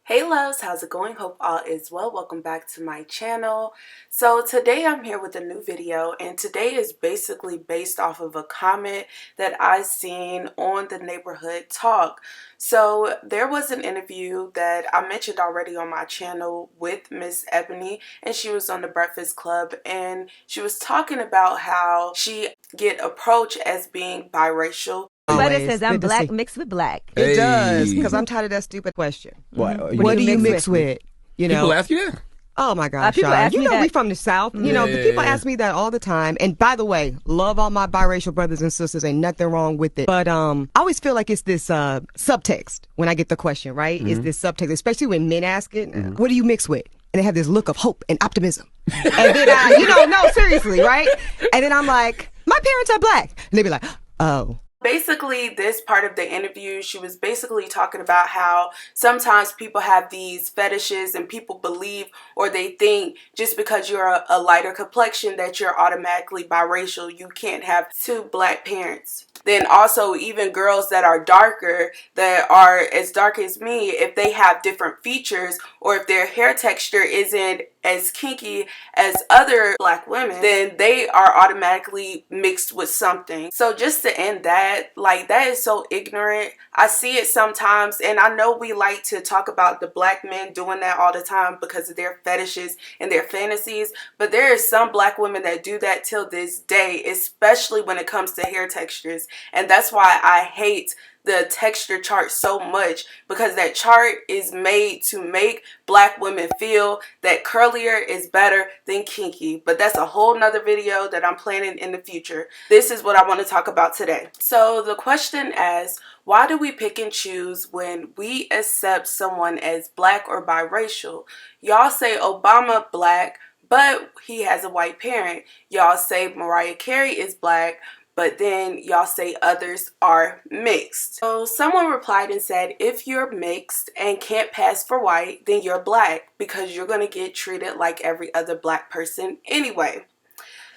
Hey loves, how's it going? Hope all is well. Welcome back to my channel. So today I'm here with a new video, and today is basically based off of a comment that I seen on the neighborhood talk. So there was an interview that I mentioned already on my channel with Miss Ebony, and she was on the Breakfast Club, and she was talking about how she get approached as being biracial. But it says I'm black mixed with black. It does, because I'm tired of that stupid question. What do you mix with? You know, People ask you that? oh my gosh, people Sean. ask You me know that. we from the South. You know, the people ask me that all the time. And by the way, love all my biracial brothers and sisters. Ain't nothing wrong with it. But I always feel like it's this subtext when I get the question, right? It's this subtext, especially when men ask it. What do you mix with? And they have this look of hope and optimism. And then no, seriously, right? And then I'm like, my parents are black. And they be like, oh. Basically, this part of the interview, she was basically talking about how sometimes people have these fetishes and people believe or they think just because you're a lighter complexion that you're automatically biracial. You can't have two black parents. Then also even girls that are darker, that are as dark as me, if they have different features or if their hair texture isn't as kinky as other black women, then they are automatically mixed with something. So just to end that, like, that is so ignorant. I see it sometimes, and I know we like to talk about the black men doing that all the time because of their fetishes and their fantasies, but there is some black women that do that till this day, especially when it comes to hair textures. And that's why I hate the texture chart so much, because that chart is made to make black women feel that curlier is better than kinky. But that's a whole nother video that I'm planning in the future. This is what I want to talk about today. So the question asks, why do we pick and choose when we accept someone as black or biracial? Y'all say Obama black, but he has a white parent. Y'all say Mariah Carey is black, but then y'all say others are mixed. So someone replied and said, if you're mixed and can't pass for white, then you're black, because you're going to get treated like every other black person anyway.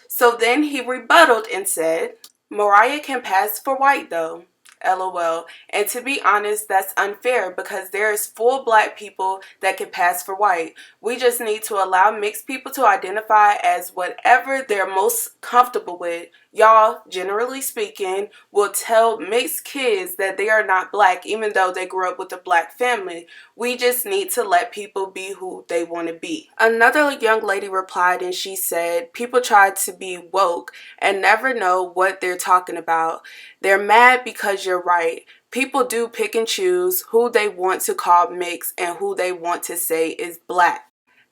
So then he rebutted and said, Mariah can pass for white though. LOL. And to be honest, that's unfair, because there's full black people that can pass for white. We just need to allow mixed people to identify as whatever they're most comfortable with. Y'all, generally speaking, will tell mixed kids that they are not black even though they grew up with a black family. We just need to let people be who they want to be. Another young lady replied and she said, people try to be woke and never know what they're talking about. They're mad because you're right. People do pick and choose who they want to call mixed and who they want to say is black.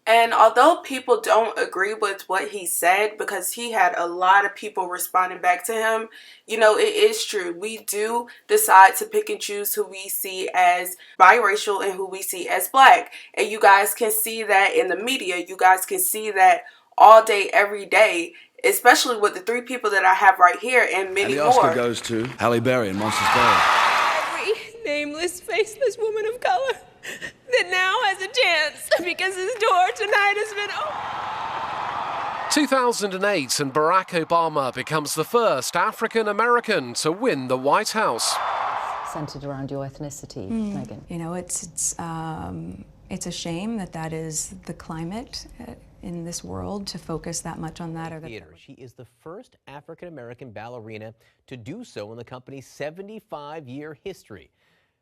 And although people don't agree with what he said, because he had a lot of people responding back to him, you know, it is true. We do decide to pick and choose who we see as biracial and who we see as black. And you guys can see that in the media. You guys can see that all day, every day, especially with the three people that I have right here and many more. And the Oscar goes to Halle Berry in Monsters Ball. Every nameless, faceless woman of color that now has a chance because his door tonight has been open. 2008, and Barack Obama becomes the first African American to win the White House. Centered around your ethnicity, Megan. You know, it's a shame that is the climate in this world, to focus that much on that. Theater. She is the first African-American ballerina to do so in the company's 75-year history.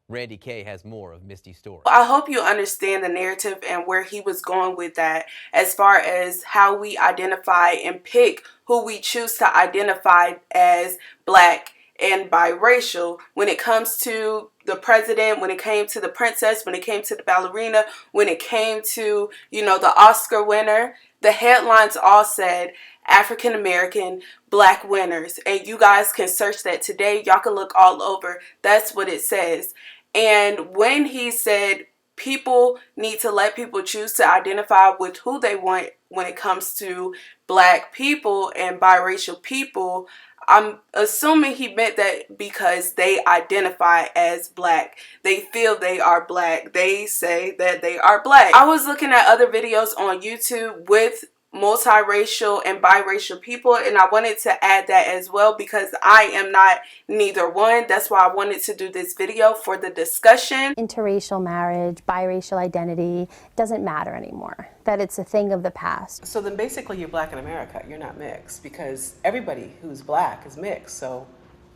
Randy Kay has more of Misty's story. I hope you understand the narrative and where he was going with that, as far as how we identify and pick who we choose to identify as black and biracial when it comes to the president, when it came to the princess, when it came to the ballerina, when it came to, you know, the Oscar winner. The headlines all said African American black winners, and you guys can search that today. Y'all can look all over. That's what it says. And when he said people need to let people choose to identify with who they want when it comes to black people and biracial people, I'm assuming he meant that because they identify as black. They feel they are black. They say that they are black. I was looking at other videos on YouTube with multiracial and biracial people, and I wanted to add that as well because I am not neither one. That's why I wanted to do this video for the discussion. Interracial marriage, biracial identity doesn't matter anymore, that it's a thing of the past. So then basically you're black in America, you're not mixed, because everybody who's black is mixed, so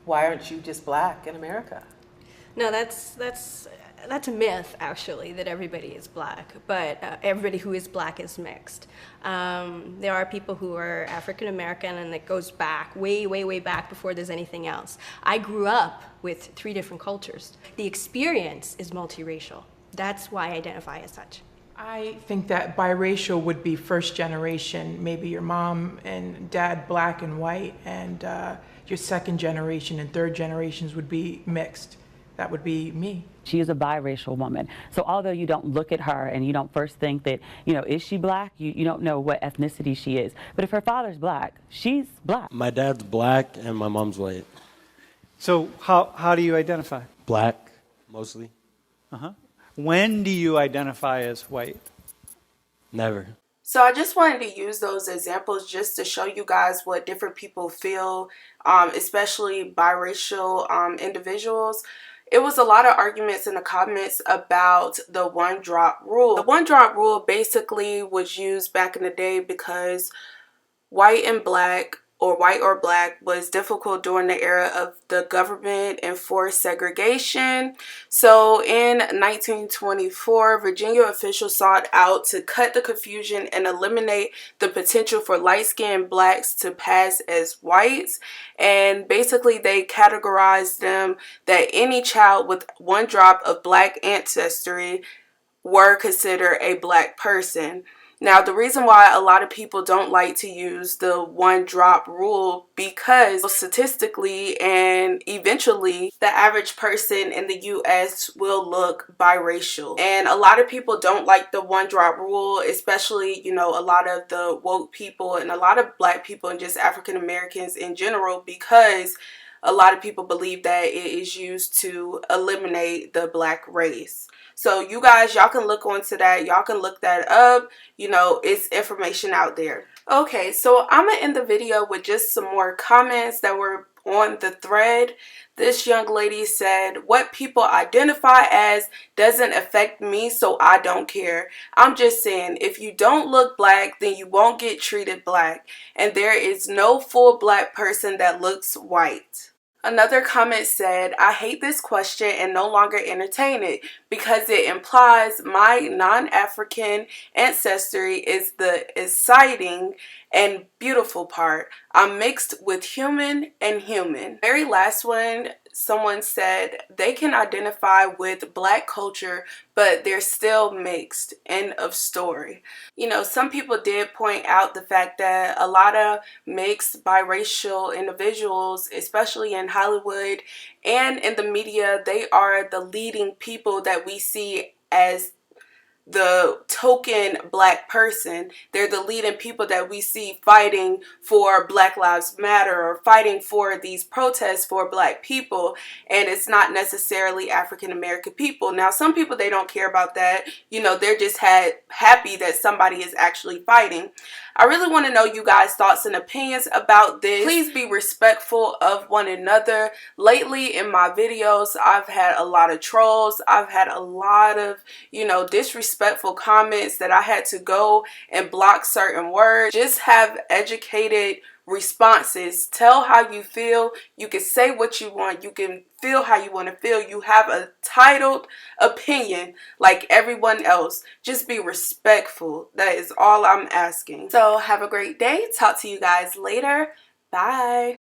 why aren't you just black in America? No, that's a myth, actually, that everybody is black, but everybody who is black is mixed. There are people who are African American, and it goes back, way, way, way back before there's anything else. I grew up with 3 different cultures. The experience is multiracial. That's why I identify as such. I think that biracial would be first generation, maybe your mom and dad black and white, and your second generation and third generations would be mixed. That would be me. She is a biracial woman. So although you don't look at her and you don't first think that, is she black? You don't know what ethnicity she is. But if her father's black, she's black. My dad's black and my mom's white. So how do you identify? Black, mostly. Uh-huh. When do you identify as white? Never. So I just wanted to use those examples just to show you guys what different people feel, especially biracial individuals. It was a lot of arguments in the comments about the one drop rule. The one drop rule basically was used back in the day because white and black, or white or black, was difficult during the era of the government enforced segregation. So in 1924, Virginia officials sought out to cut the confusion and eliminate the potential for light-skinned blacks to pass as whites. And basically they categorized them that any child with one drop of black ancestry were considered a black person. Now, the reason why a lot of people don't like to use the one drop rule, because statistically and eventually the average person in the US will look biracial. And a lot of people don't like the one drop rule, especially, a lot of the woke people and a lot of black people and just African Americans in general, because a lot of people believe that it is used to eliminate the black race. So you guys, y'all can look onto that. Y'all can look that up. It's information out there. Okay, so I'm going to end the video with just some more comments that were on the thread. This young lady said, "What people identify as doesn't affect me, so I don't care. I'm just saying, if you don't look black, then you won't get treated black. And there is no full black person that looks white." Another comment said, "I hate this question and no longer entertain it because it implies my non-African ancestry is the exciting and beautiful part. I'm mixed with human and human." Very last one, someone said they can identify with black culture, but they're still mixed. End of story. Some people did point out the fact that a lot of mixed biracial individuals, especially in Hollywood and in the media, they are the leading people that we see as the token black person. They're the leading people that we see fighting for Black Lives Matter or fighting for these protests for black people, and it's not necessarily African American people. Now, some people, they don't care about that. They're just happy that somebody is actually fighting. I really want to know you guys' thoughts and opinions about this. Please be respectful of one another. Lately in my videos, I've had a lot of trolls. I've had a lot of, disrespectful comments that I had to go and block certain words. Just have educated responses. Tell how you feel. You can say what you want. You can feel how you want to feel. You have a titled opinion like everyone else. Just be respectful. That is all I'm asking. So have a great day. Talk to you guys later. Bye.